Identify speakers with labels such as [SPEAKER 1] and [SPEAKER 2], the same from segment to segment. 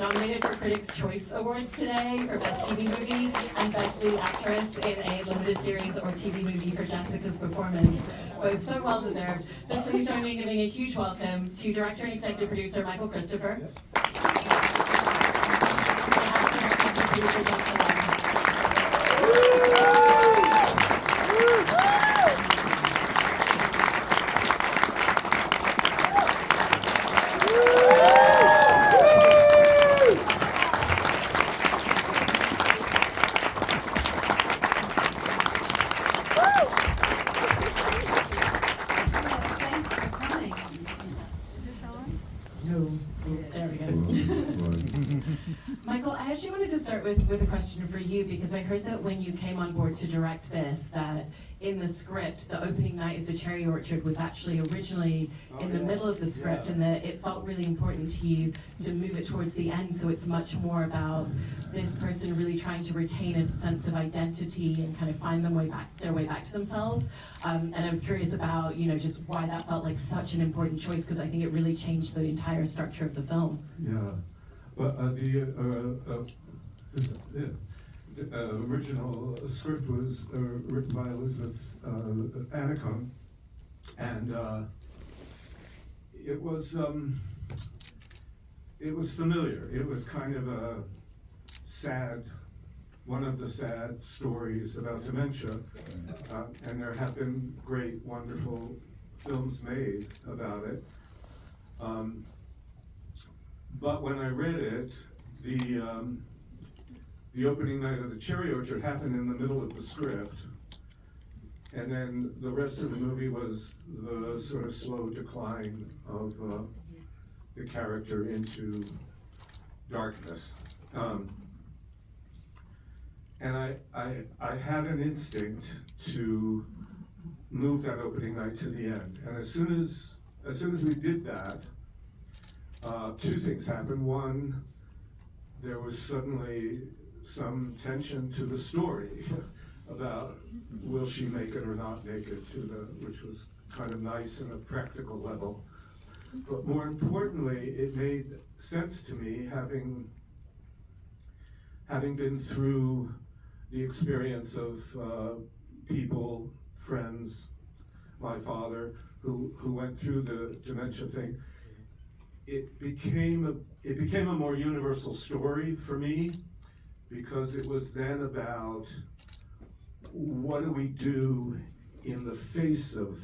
[SPEAKER 1] nominated for Critics' Choice Awards today for Best TV Movie and Best Lead Actress in a Limited Series or TV Movie for Jessica's performance. Both so well deserved. So please join me in giving a huge welcome to Director and Executive Producer Michael Cristofer. And Actor and Executive Producer Jessica Lange. Michael, I actually wanted to start with a question for you, because I heard that when you came on board to direct this, that in the script, the opening night of the Cherry Orchard was actually originally in the middle of the script, and that it felt really important to you to move it towards the end, so it's much more about this person really trying to retain a sense of identity and kind of find their way back to themselves. And I was curious about, just why that felt like such an important choice, because I think it really changed the entire structure of the film.
[SPEAKER 2] Yeah. But the original script was written by Elizabeth Anacone, and it was familiar. It was kind of one of the sad stories about dementia, and there have been great, wonderful films made about it. But when I read it, the opening night of the Cherry Orchard happened in the middle of the script, and then the rest of the movie was the sort of slow decline of the character into darkness. And I had an instinct to move that opening night to the end, and as soon as we did that, two things happened. One, there was suddenly some tension to the story about will she make it or not make it, which was kind of nice on a practical level. But more importantly, it made sense to me, having been through the experience of people, friends, my father, who went through the dementia thing. It became a more universal story for me, because it was then about what do we do in the face of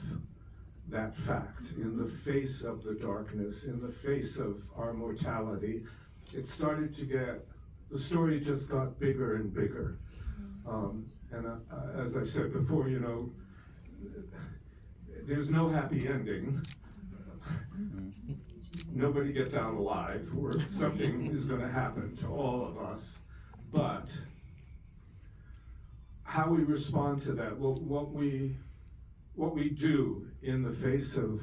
[SPEAKER 2] that fact, in the face of the darkness, in the face of our mortality. It started to the story just got bigger and bigger. And as I've said before, there's no happy ending. Nobody gets out alive, or something is going to happen to all of us. But how we respond to that, what we do in the face of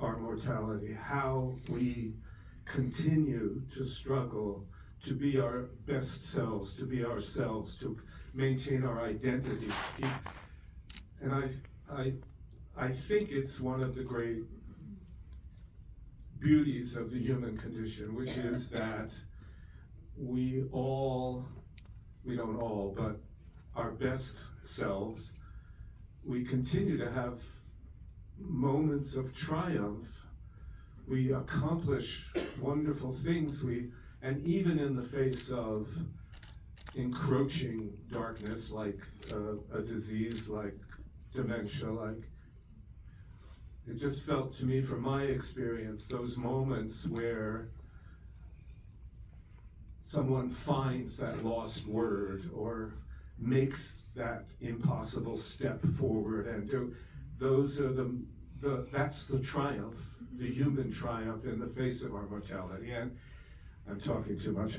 [SPEAKER 2] our mortality, how we continue to struggle to be our best selves, to be ourselves, to maintain our identity. And I think it's one of the great beauties of the human condition, which is that we don't all, but our best selves, we continue to have moments of triumph. We accomplish wonderful things. And even in the face of encroaching darkness, like a disease like dementia, it just felt to me, from my experience, those moments where someone finds that lost word or makes that impossible step forward, and those are that's the triumph, the human triumph in the face of our mortality. And I'm talking too much.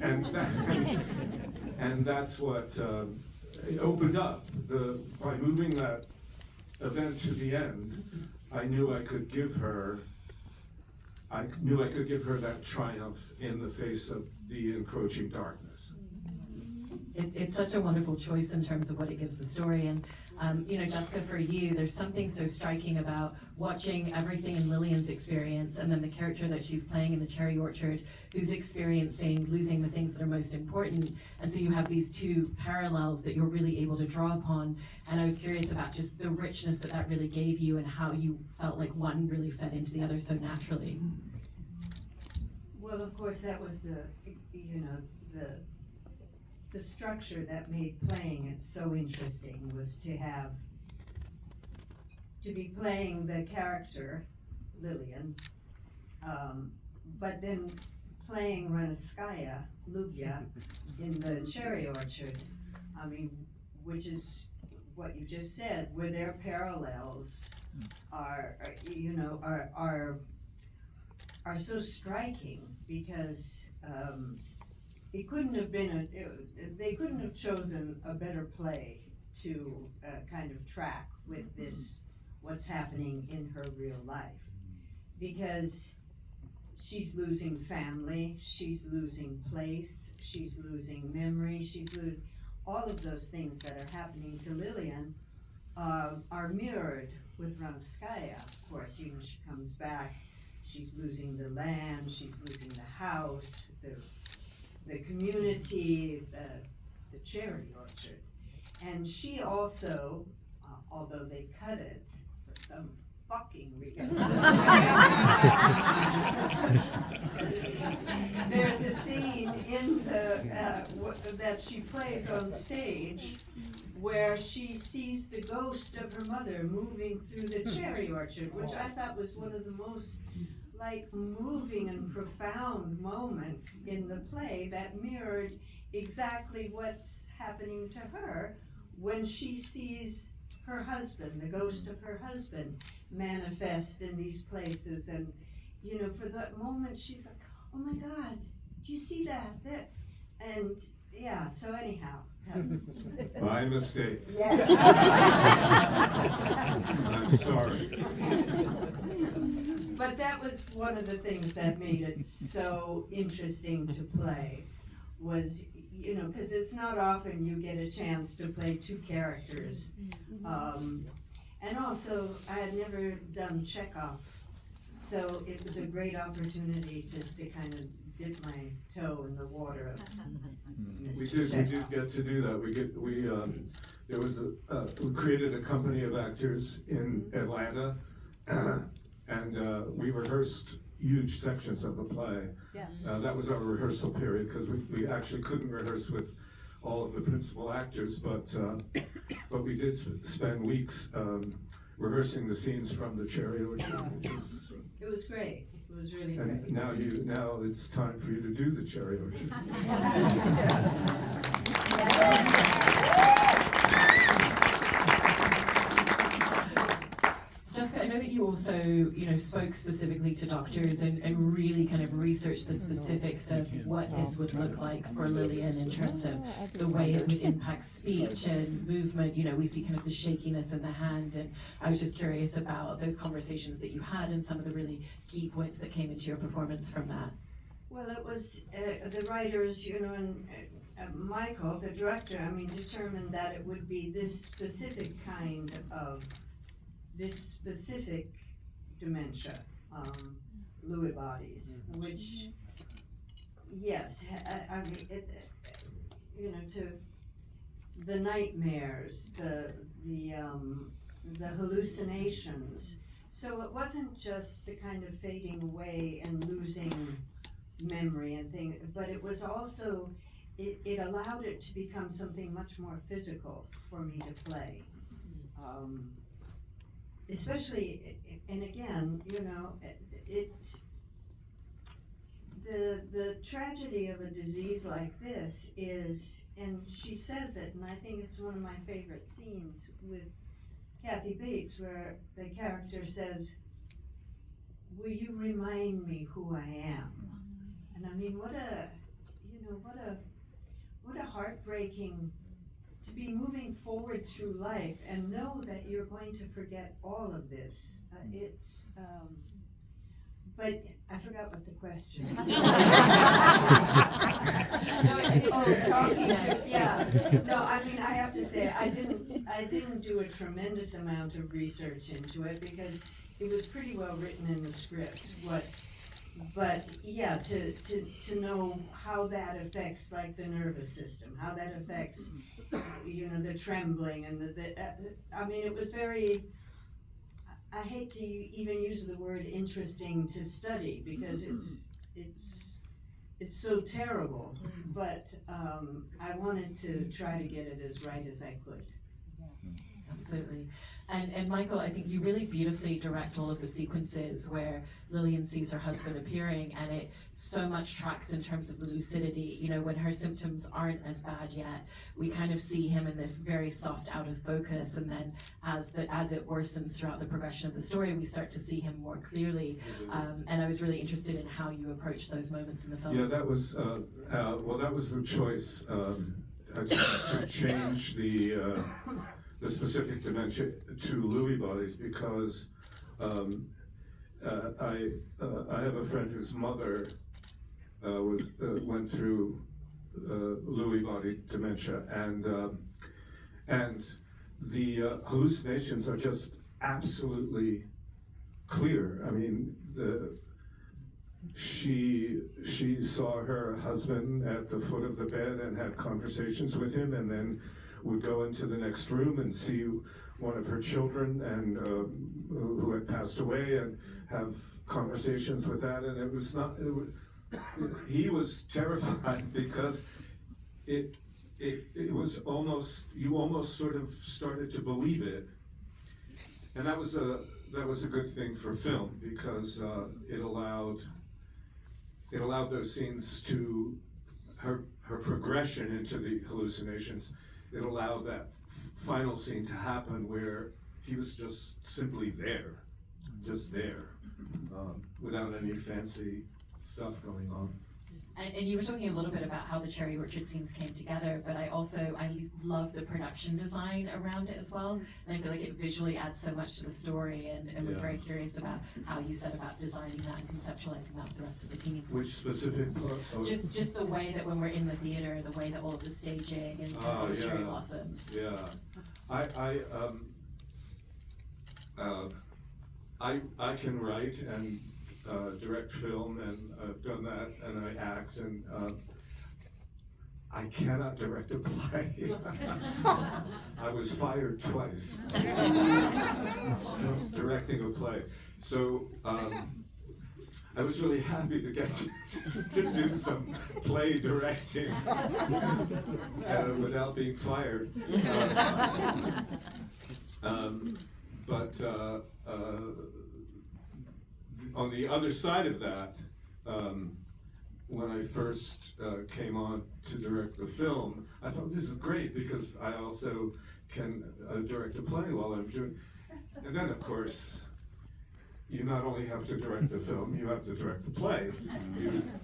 [SPEAKER 2] And that's what it opened up. By moving that event to the end, I knew I could give her that triumph in the face of the encroaching darkness.
[SPEAKER 1] It's such a wonderful choice in terms of what it gives the story. And, Jessica, for you, there's something so striking about watching everything in Lillian's experience and then the character that she's playing in the cherry orchard, who's experiencing losing the things that are most important. And so you have these two parallels that you're really able to draw upon. And I was curious about just the richness that really gave you and how you felt like one really fed into the other so naturally.
[SPEAKER 3] Well, of course, that was the structure that made playing it so interesting, was to be playing the character, Lillian, but then playing Ranskaya, Lubya, in the cherry orchard. I mean, which is what you just said, where their parallels are so striking, because they couldn't have chosen a better play to kind of track with this, what's happening in her real life. Because she's losing family, she's losing place, she's losing memory, she's losing all of those things that are happening to Lillian are mirrored with Ranskaya. Of course, she comes back, she's losing the land, she's losing the house, the community, the cherry orchard. And she also, although they cut it for some fucking reason, there's a scene in that she plays on stage where she sees the ghost of her mother moving through the cherry orchard, which I thought was one of the most moving and profound moments in the play, that mirrored exactly what's happening to her when she sees her husband, the ghost of her husband, manifest in these places. And for that moment she's like, oh my God, do you see that? And yeah, so anyhow, that's
[SPEAKER 2] My mistake.
[SPEAKER 3] yes.
[SPEAKER 2] I'm sorry.
[SPEAKER 3] But that was one of the things that made it so interesting to play, was, because it's not often you get a chance to play two characters. And also, I had never done Chekhov, so it was a great opportunity just to kind of dip my toe in the water of
[SPEAKER 2] We
[SPEAKER 3] Mr.
[SPEAKER 2] did get to do that. We created a company of actors in Atlanta, and we rehearsed huge sections of the play.
[SPEAKER 3] Yeah.
[SPEAKER 2] That was our rehearsal period, because we actually couldn't rehearse with all of the principal actors, but we did spend weeks rehearsing the scenes from the cherry orchard.
[SPEAKER 3] It was great. It was really
[SPEAKER 2] And
[SPEAKER 3] great.
[SPEAKER 2] now it's time for you to do the cherry orchard.
[SPEAKER 1] Jessica, I know that you also, spoke specifically to doctors and really kind of researched the specifics of what this would look like for Lillian in terms of the way it would impact speech and movement. We see kind of the shakiness in the hand, and I was just curious about those conversations that you had and some of the really key points that came into your performance from that.
[SPEAKER 3] Well, it was the writers, and Michael, the director, determined that it would be this specific dementia, Lewy bodies, which, yes, to the nightmares, the hallucinations. So it wasn't just the kind of fading away and losing memory and thing, but it was also, it allowed it to become something much more physical for me to play. Especially, and again, the tragedy of a disease like this is, and she says it, and I think it's one of my favorite scenes with Kathy Bates, where the character says, will you remind me who I am? And what a heartbreaking, to be moving forward through life and know that you're going to forget all of this. But I forgot what the question. talking to, yeah. No, I mean, I have to say, I didn't do a tremendous amount of research into it because it was pretty well written in the script. But yeah, to know how that affects like the nervous system, how that affects, the trembling and I mean, it was very, I hate to even use the word interesting to study because it's so terrible, but I wanted to try to get it as right as I could.
[SPEAKER 1] Absolutely. And Michael, I think you really beautifully direct all of the sequences where Lillian sees her husband appearing, and it so much tracks in terms of the lucidity. When her symptoms aren't as bad yet, we kind of see him in this very soft, out of focus, and then as it worsens throughout the progression of the story, we start to see him more clearly. And I was really interested in how you approach those moments in the film.
[SPEAKER 2] Yeah, that was that was the choice to change the specific dementia to Lewy bodies because I have a friend whose mother went through Lewy body dementia, and the hallucinations are just absolutely clear. I mean, she saw her husband at the foot of the bed and had conversations with him, and then would go into the next room and see one of her children and who had passed away and have conversations with that. And he was terrified because it was almost, you almost sort of started to believe it. And that was a good thing for film because it allowed those scenes to her progression into the hallucinations. It allowed that final scene to happen where he was just simply there, without any fancy stuff going on.
[SPEAKER 1] And you were talking a little bit about how the cherry orchard scenes came together, but I love the production design around it as well. And I feel like it visually adds so much to the story, and was very curious about how you set about designing that and conceptualizing that with the rest of the team.
[SPEAKER 2] Which specific part? Oh.
[SPEAKER 1] Just the way that when we're in the theater, the way that all of the staging and all the cherry blossoms.
[SPEAKER 2] Yeah, I can write and direct film, and I've done that, and I act, and I cannot direct a play. I was fired twice from directing a play. So I was really happy to get to do some play directing without being fired. But on the other side of that, when I first came on to direct the film, I thought this is great because I also can direct a play while I'm doing. And then, of course, you not only have to direct the film, you have to direct the play.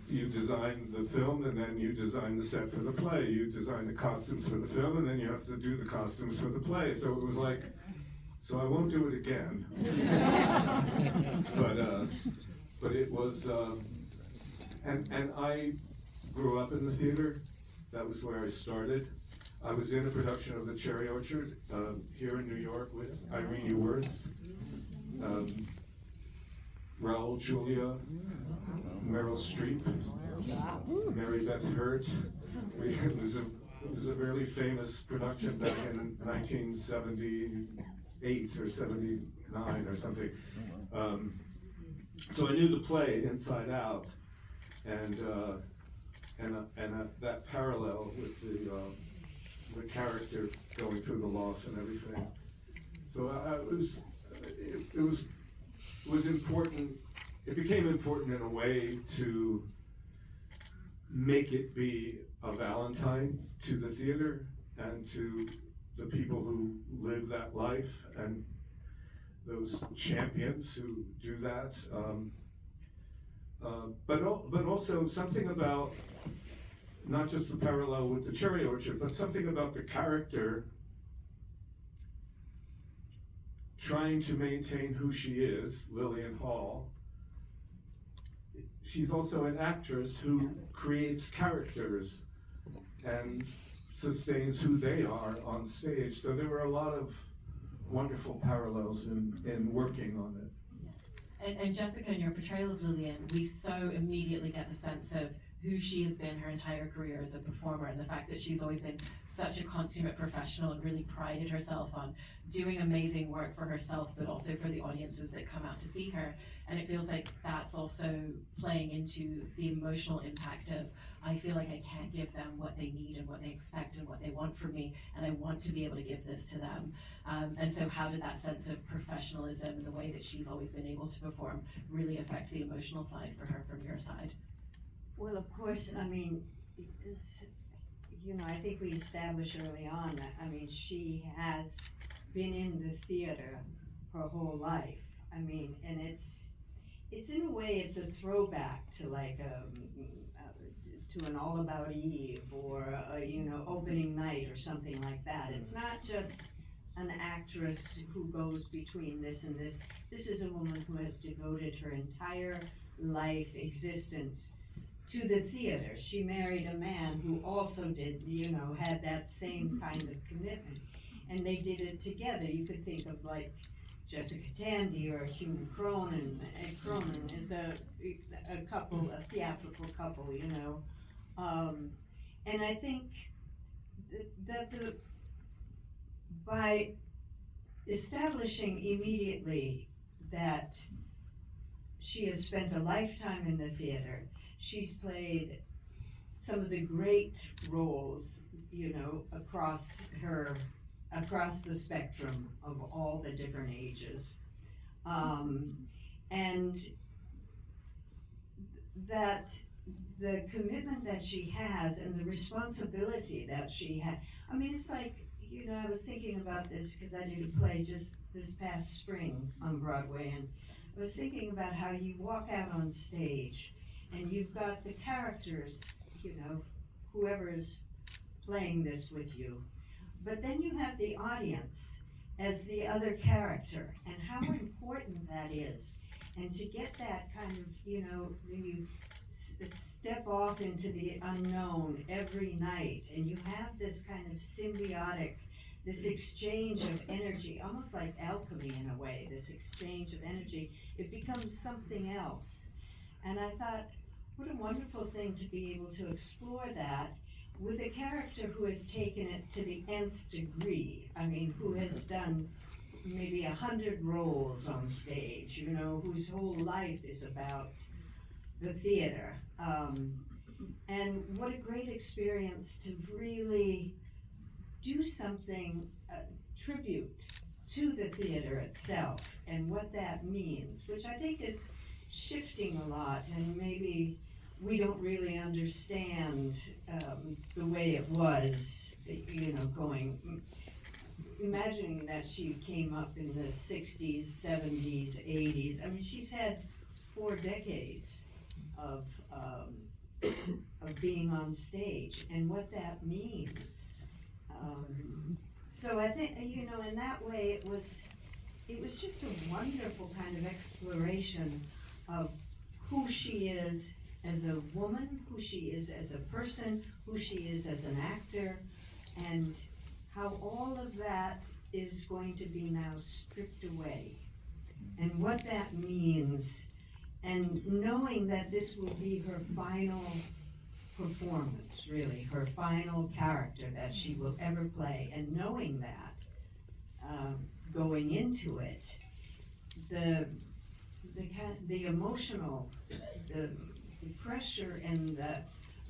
[SPEAKER 2] You design the film, and then you design the set for the play. You design the costumes for the film, and then you have to do the costumes for the play. So it was like, so I won't do it again. But it was, and I grew up in the theater. That was where I started. I was in a production of The Cherry Orchard here in New York with Irene Uworth, Raul Julia, Meryl Streep, Mary Beth Hurt. It was a really famous production back in 1978 or 79 or something. So I knew the play inside out, and that parallel with the character going through the loss and everything. So it was important. It became important in a way to make it be a Valentine to the theater and to the people who live that life and those champions who do that. But also something about not just the parallel with the Cherry Orchard, but something about the character trying to maintain who she is, Lillian Hall. She's also an actress who creates characters, and sustains who they are on stage. So there were a lot of wonderful parallels in working on it.
[SPEAKER 1] And Jessica, in your portrayal of Lillian, we so immediately get the sense of who she has been her entire career as a performer, and the fact that she's always been such a consummate professional and really prided herself on doing amazing work for herself, but also for the audiences that come out to see her. And it feels like that's also playing into the emotional impact of, I feel like I can't give them what they need and what they expect and what they want from me, and I want to be able to give this to them. And so how did that sense of professionalism and the way that she's always been able to perform really affect the emotional side for her from your side?
[SPEAKER 3] Well, of course, I mean, I think we established early on that, I mean, she has been in the theater her whole life. I mean, and it's in a way, it's a throwback to like to an All About Eve or opening night or something like that. It's not just an actress who goes between this and this. This is a woman who has devoted her entire life existence to the theater. She married a man who also did, had that same kind of commitment. And they did it together. You could think of like Jessica Tandy or Hugh Cronin is a couple, a theatrical couple, and I think that by establishing immediately that she has spent a lifetime in the theater, she's played some of the great roles, across the spectrum of all the different ages. And that the commitment that she has and the responsibility that she had, I mean, it's like, I was thinking about this because I did a play just this past spring on Broadway, and I was thinking about how you walk out on stage and you've got the characters, whoever's playing this with you, but then you have the audience as the other character, and how important that is. And to get that kind of, when you step off into the unknown every night, and you have this kind of symbiotic, this exchange of energy, almost like alchemy in a way, this exchange of energy, it becomes something else. And I thought, what a wonderful thing to be able to explore that with a character who has taken it to the nth degree. I mean, who has done maybe 100 roles on stage, whose whole life is about the theater. And what a great experience to really do something, tribute to the theater itself and what that means, which I think is shifting a lot, and maybe we don't really understand the way it was, imagining that she came up in the 60s, 70s, 80s. I mean, she's had 4 decades of being on stage and what that means. So I think, in that way, it was just a wonderful kind of exploration of who she is as a woman, who she is as a person, who she is as an actor, and how all of that is going to be now stripped away, and what that means, and knowing that this will be her final performance, really, her final character that she will ever play, and knowing that, going into it, the emotional, the pressure and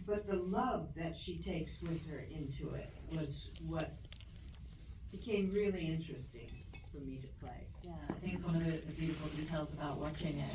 [SPEAKER 3] but the love that she takes with her into it was what became really interesting for me to play.
[SPEAKER 1] Yeah, I think it's one of the beautiful details about watching it.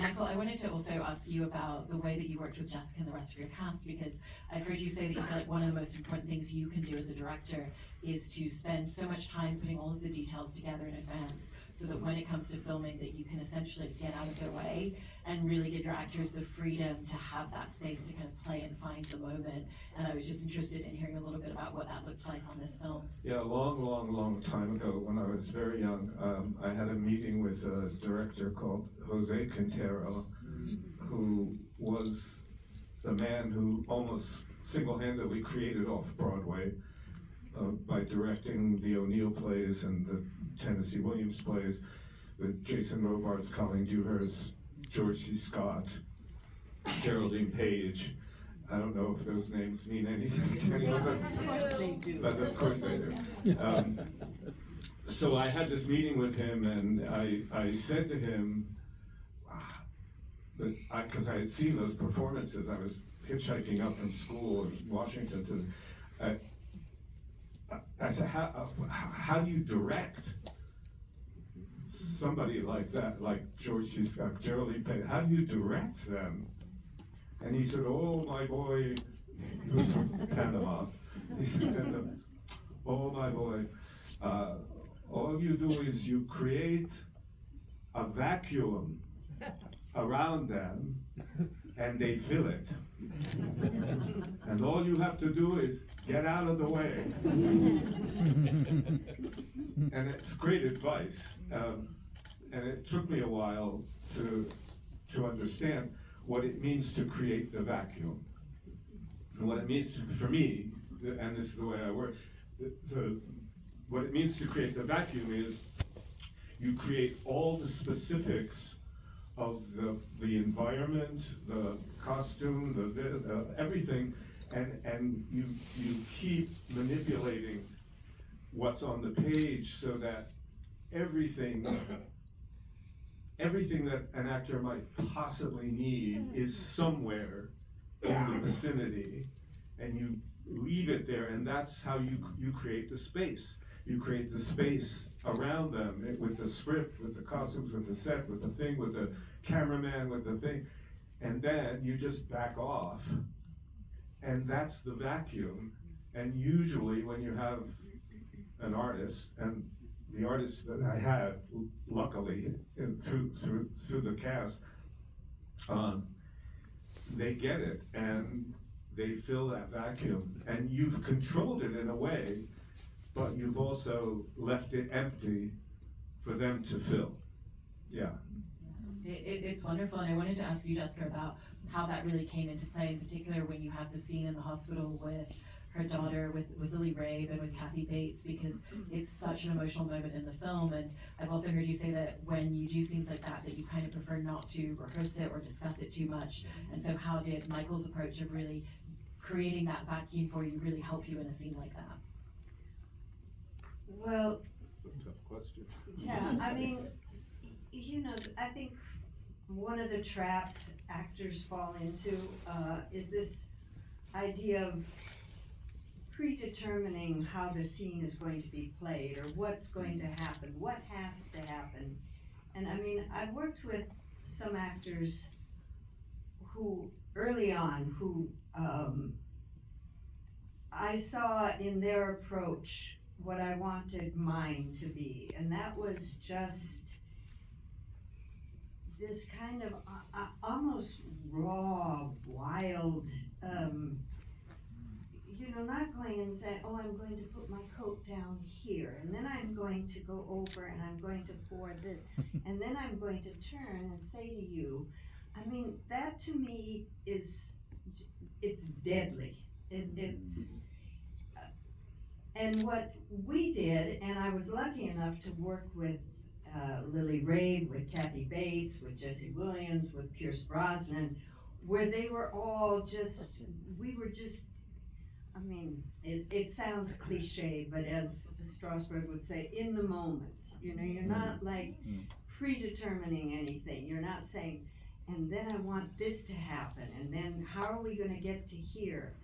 [SPEAKER 1] Michael, I wanted to also ask you about the way that you worked with Jessica and the rest of your cast, because I've heard you say that you feel like one of the most important things you can do as a director is to spend so much time putting all of the details together in advance, so that when it comes to filming, that you can essentially get out of their way and really give your actors the freedom to have that space to kind of play and find the moment. And I was just interested in hearing a little bit about what that looked like on this film.
[SPEAKER 2] Yeah, a long time ago, when I was very young, I had a meeting with a director called Jose Quintero, who was the man man who almost single-handedly created off-Broadway by directing the O'Neill plays and the Tennessee Williams plays, with Jason Robards, Colleen Dewhurst, George C. Scott, Geraldine Page. I don't know if those names mean anything to any of them.
[SPEAKER 3] Of course they do.
[SPEAKER 2] But of course they do. So I had this meeting with him, and I said to him, because I had seen those performances, I was hitchhiking up from school in Washington I said, how do you direct somebody like that, like George C. Scott, Geraldine Page? How do you direct them? And he said, oh, my boy, he was from Panama. He said, oh, my boy, all you do is you create a vacuum around them, and they fill it. And all you have to do is get out of the way. And it's great advice. And it took me a while to understand what it means to create the vacuum. And what it means for me, and this is the way I work, what it means to create the vacuum is you create all the specifics of the environment, the costume, everything, and you keep manipulating what's on the page so that everything that an actor might possibly need is somewhere in the vicinity, and you leave it there, and that's how you create the space. You create the space around them with the script, with the costumes, with the set, with the thing, with the cameraman, with the thing, and then you just back off, and that's the vacuum. And usually when you have an artist, and the artists that I had, luckily, through the cast, they get it, and they fill that vacuum, and you've controlled it in a way, but you've also left it empty for them to fill. Yeah.
[SPEAKER 1] It's wonderful, and I wanted to ask you, Jessica, about how that really came into play, in particular when you have the scene in the hospital with her daughter, with Lily Rabe and with Kathy Bates, because it's such an emotional moment in the film. And I've also heard you say that when you do scenes like that you kind of prefer not to rehearse it or discuss it too much. And so how did Michael's approach of really creating that vacuum for you really help you in a scene like that?
[SPEAKER 3] Well,
[SPEAKER 2] It's a tough question.
[SPEAKER 3] yeah, I mean, I think one of the traps actors fall into is this idea of predetermining how the scene is going to be played, or what's going to happen, what has to happen. And I mean, I've worked with some actors who, early on, I saw in their approach what I wanted mine to be, and that was just this kind of almost raw, wild, not going and saying, oh, I'm going to put my coat down here, and then I'm going to go over and I'm going to pour this, and then I'm going to turn and say to you, I mean, that to me it's deadly. It's and what we did, and I was lucky enough to work with Lily Rabe, with Kathy Bates, with Jesse Williams, with Pierce Brosnan, where they were all we were just, I mean, it sounds cliche, but as Strasberg would say, in the moment. You're not like predetermining anything. You're not saying, and then I want this to happen, and then how are we gonna get to here?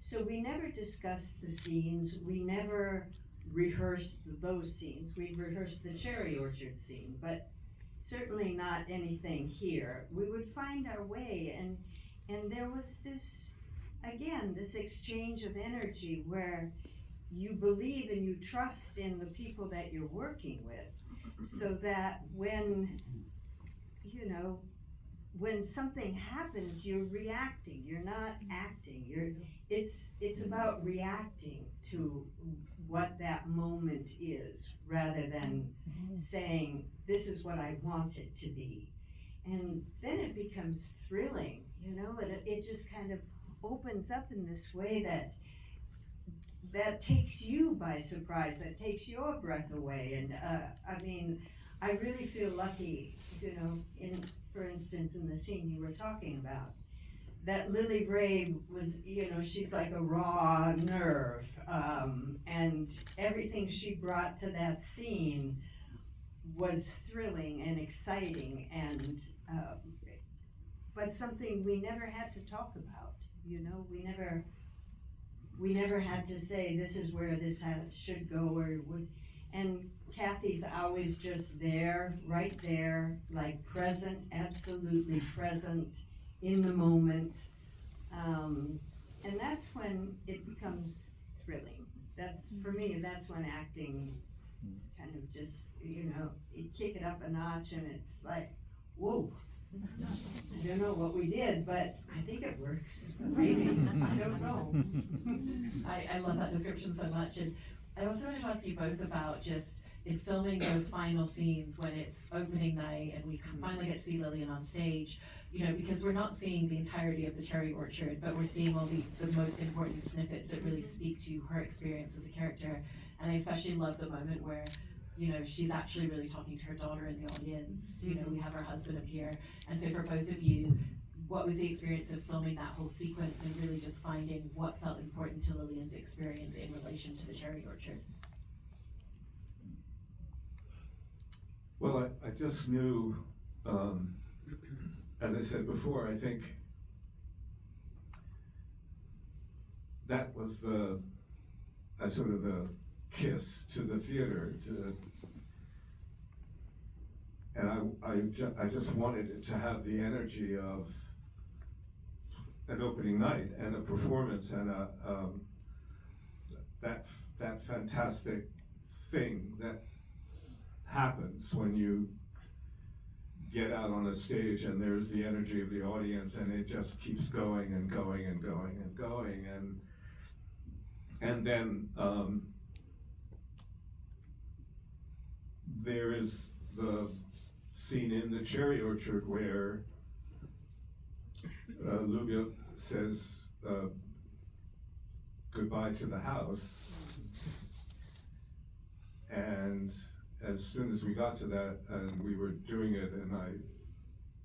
[SPEAKER 3] So we never discussed the scenes, we never rehearsed those scenes. We rehearsed the cherry orchard scene, but certainly not anything here. We would find our way, and there was this, again, this exchange of energy where you believe and you trust in the people that you're working with, so that when something happens, you're reacting, you're not acting. It's about reacting to what that moment is, rather than saying, this is what I want it to be. And then it becomes thrilling, it just kind of opens up in this way that takes you by surprise, that takes your breath away. And I mean, I really feel lucky, you know, for instance, in the scene you were talking about, that Lily Ray was, you know, she's like a raw nerve, and everything she brought to that scene was thrilling and exciting, and but something we never had to talk about. You know, we never had to say this is where this should go or would. And Kathy's always just there, right there, like present, absolutely present in the moment. And that's when it becomes thrilling. That's, for me, that's when acting kind of just, you know, you kick it up a notch and it's like, whoa. I don't know what we did, but I think it works. Maybe. I don't know.
[SPEAKER 1] I love that description so much. And I also wanted to ask you both about just in filming those final scenes when it's opening night and we finally get to see Lillian on stage, you know, because we're not seeing the entirety of the cherry orchard, but we're seeing all the most important snippets that really speak to her experience as a character. And I especially love the moment where, you know, she's actually really talking to her daughter in the audience. You know, we have her husband up here. And so for both of you, what was the experience of filming that whole sequence and really just finding what felt important to Lillian's experience in relation to the cherry orchard?
[SPEAKER 2] Well, I just knew, as I said before, I think that was the sort of the kiss to the theater, and I just wanted it to have the energy of an opening night and a performance and that fantastic thing that happens when you get out on a stage and there's the energy of the audience and it just keeps going and going and going and going, and then there is the scene in the cherry orchard where Lubia says goodbye to the house, and as soon as we got to that and we were doing it, and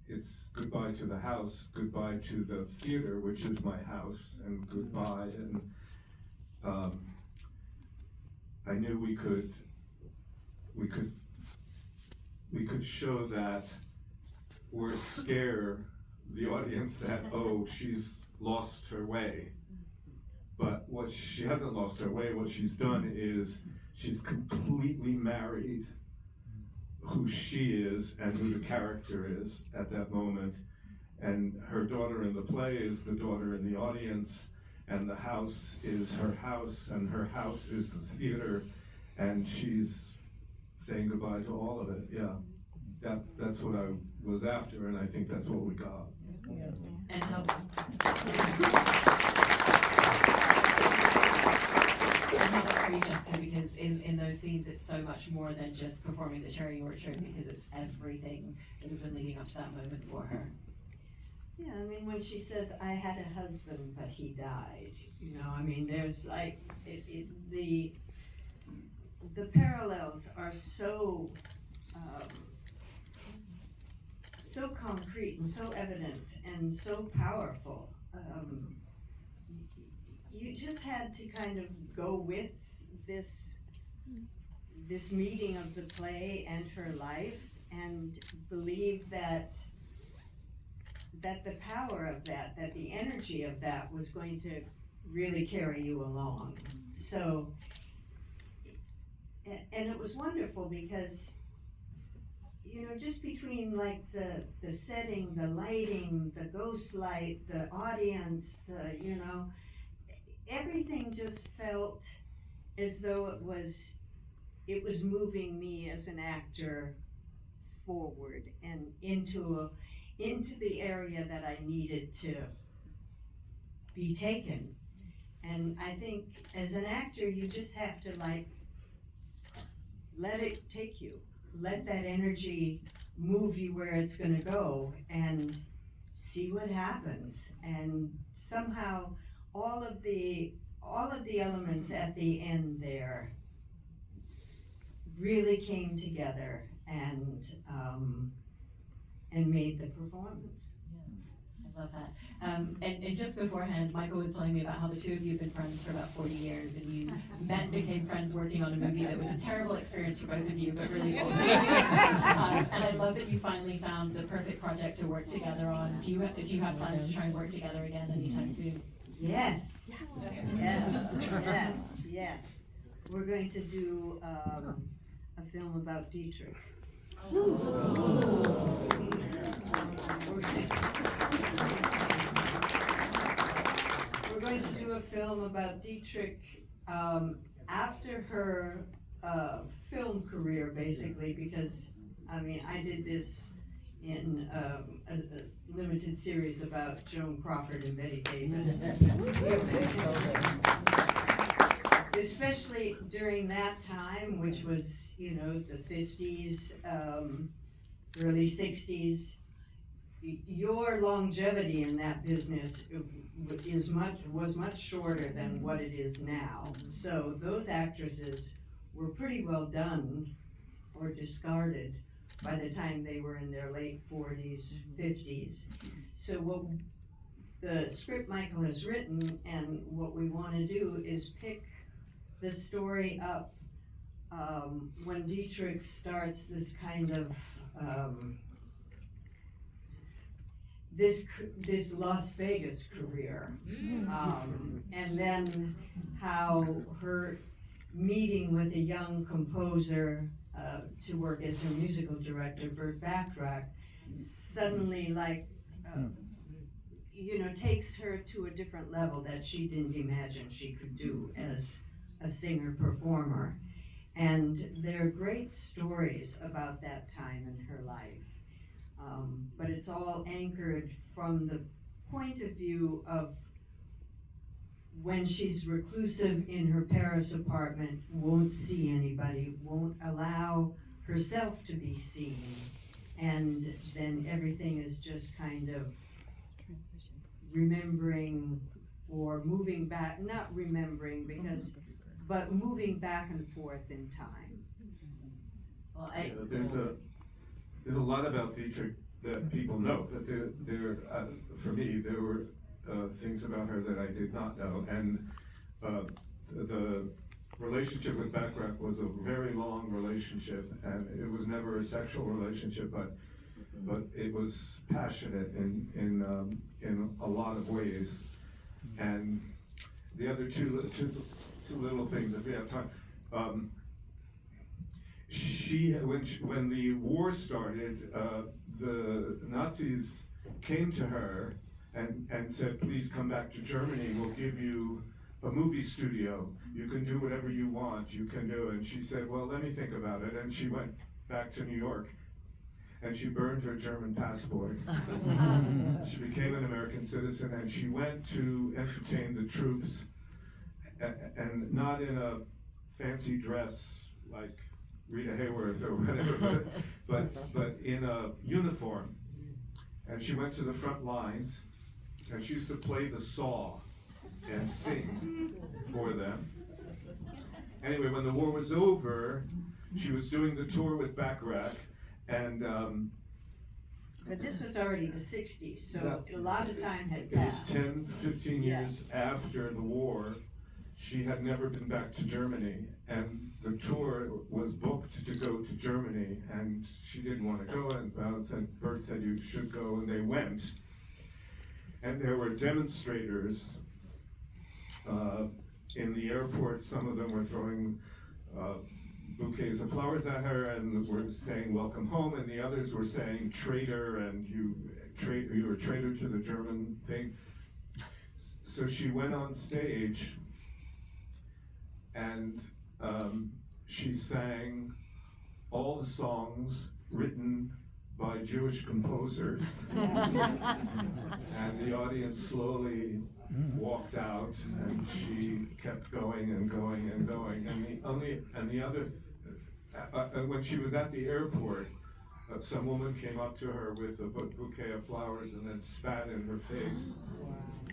[SPEAKER 2] it's goodbye to the house, goodbye to the theater, which is my house, and goodbye, and I knew we could show that or scare the audience that, oh, she's lost her way. But what she hasn't lost her way, what she's done is she's completely married who she is and who the character is at that moment. And her daughter in the play is the daughter in the audience, and the house is her house, and her house is the theater, and she's saying goodbye to all of it. Yeah, that's what I was after, and I think that's what we got.
[SPEAKER 1] Yeah. And how about for you, Jessica? Because in those scenes, it's so much more than just performing the cherry orchard, because it's everything that has been leading up to that moment for her.
[SPEAKER 3] Yeah, I mean, when she says, I had a husband, but he died, you know, I mean, there's like, the parallels are so, so concrete and so evident and so powerful. You just had to kind of go with this meeting of the play and her life and believe that the power of that the energy of that was going to really carry you along. So, and it was wonderful because, you know, just between like the setting, the lighting, the ghost light, the audience, you know, everything just felt as though it was moving me as an actor forward and into the area that I needed to be taken. And I think as an actor, you just have to like, let it take you. Let that energy move you where it's gonna go. And see what happens. And somehow all of the elements at the end there really came together and made the performance.
[SPEAKER 1] I love that. And just beforehand, Michael was telling me about how the two of you have been friends for about 40 years, and you met and became friends working on a movie that was a terrible experience for both of you, but really awesome. And I love that you finally found the perfect project to work together on. Do you have plans to try and work together again anytime soon?
[SPEAKER 3] Yes. Yes. We're going to do a film about Dietrich. We're going to do a film about Dietrich after her film career, basically, because I did this in a limited series about Joan Crawford and Betty Davis. Especially during that time, which was, the 50s, early 60s, your longevity in that business was much shorter than what it is now. So those actresses were pretty well done or discarded by the time they were in their late 40s, 50s. So what the script Michael has written and what we want to do is pick the story up when Dietrich starts this kind of this Las Vegas career, and then how her meeting with a young composer to work as her musical director, Burt Bacharach, suddenly takes her to a different level that she didn't imagine she could do as a singer-performer. And there are great stories about that time in her life. But it's all anchored from the point of view of when she's reclusive in her Paris apartment, won't see anybody, won't allow herself to be seen. And then everything is just kind of remembering or moving back, not remembering but moving back and forth in time.
[SPEAKER 1] Well,
[SPEAKER 2] there's a lot about Dietrich that people know, that for me, there were things about her that I did not know, and the relationship with Bacharach was a very long relationship, and it was never a sexual relationship, but it was passionate in a lot of ways. And the other two little things, if we have time. When the war started, the Nazis came to her and said, please come back to Germany, we'll give you a movie studio, you can do whatever you want, you can do. And she said, well, let me think about it. And she went back to New York and she burned her German passport. She became an American citizen, and she went to entertain the troops, and not in a fancy dress like Rita Hayworth or whatever, but in a uniform. And she went to the front lines, and she used to play the saw and sing for them. Anyway, when the war was over, she was doing the tour with Bacharach, and
[SPEAKER 3] but this was already the 60s, so a lot of time had
[SPEAKER 2] it was
[SPEAKER 3] passed.
[SPEAKER 2] 10, 15 years after the war. She had never been back to Germany, and the tour was booked to go to Germany, and she didn't want to go, and Bert said, you should go, and they went. And there were demonstrators in the airport. Some of them were throwing bouquets of flowers at her and were saying, welcome home, and the others were saying, traitor, and you're a traitor to the German thing. So she went on stage, and she sang all the songs written by Jewish composers. And the audience slowly walked out, and she kept going and going and going. And the other, when she was at the airport, some woman came up to her with a bouquet of flowers and then spat in her face.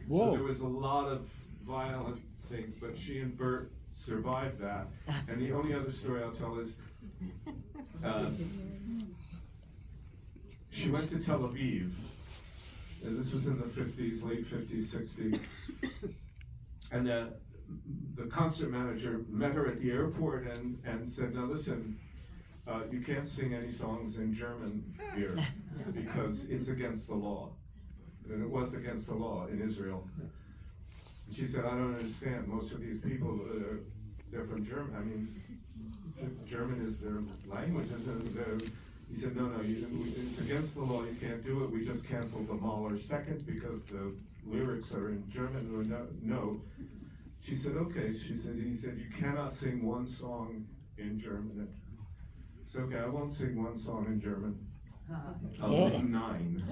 [SPEAKER 4] Whoa.
[SPEAKER 2] So there was a lot of violent things, but she and Bert survived that. And the only other story I'll tell is, she went to Tel Aviv, and this was in the 50s, late 50s, 60s, and the concert manager met her at the airport and said, now listen, you can't sing any songs in German here because it's against the law. And it was against the law in Israel. And she said, I don't understand. Most of these people, they're from Germany. I mean, German is their language. He said, no, it's against the law. You can't do it. We just canceled the Mahler second because the lyrics are in German. Or no. She said, okay. He said, you cannot sing one song in German. It's okay, I won't sing one song in German. I'll sing 9.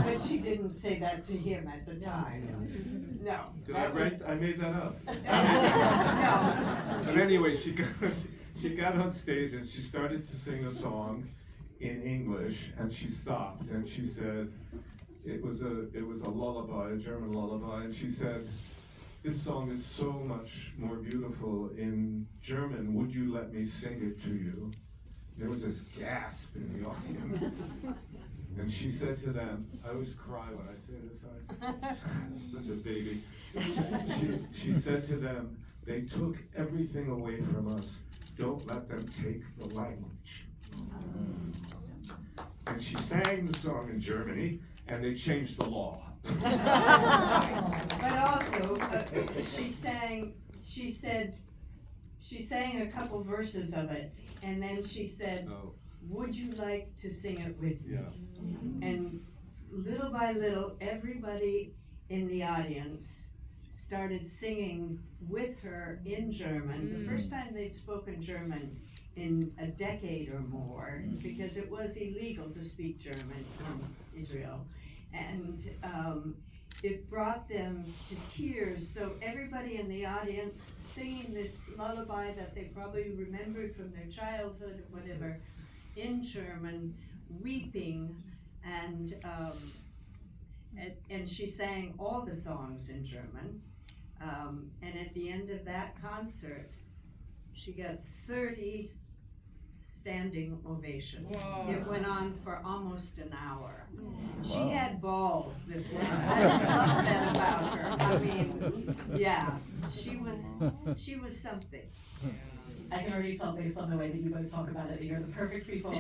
[SPEAKER 3] But she didn't say that to him at the time. No.
[SPEAKER 2] Did I write? I made that up.
[SPEAKER 3] No.
[SPEAKER 2] But anyway, she got on stage and she started to sing a song in English, and she stopped and she said, it was a lullaby, a German lullaby, and she said, this song is so much more beautiful in German. Would you let me sing it to you? There was this gasp in the audience. And she said to them, I always cry when I say this, I'm such a baby. She said to them, they took everything away from us. Don't let them take the language. And she sang the song in Germany, and they changed the law.
[SPEAKER 3] But also, she sang a couple verses of it, and then she said, would you like to sing it with me?
[SPEAKER 2] Yeah.
[SPEAKER 3] And little by little, everybody in the audience started singing with her in German. The first time they'd spoken German in a decade or more, because it was illegal to speak German in Israel. And it brought them to tears. So everybody in the audience singing this lullaby that they probably remembered from their childhood or whatever in German, weeping, and she sang all the songs in German. And at the end of that concert, she got 30 standing ovation.
[SPEAKER 5] Whoa.
[SPEAKER 3] It went on for almost an hour. She had balls, this woman. I love that about her. I mean, yeah, she was something.
[SPEAKER 1] I can already tell based on the way that you both talk about it that you're the perfect people.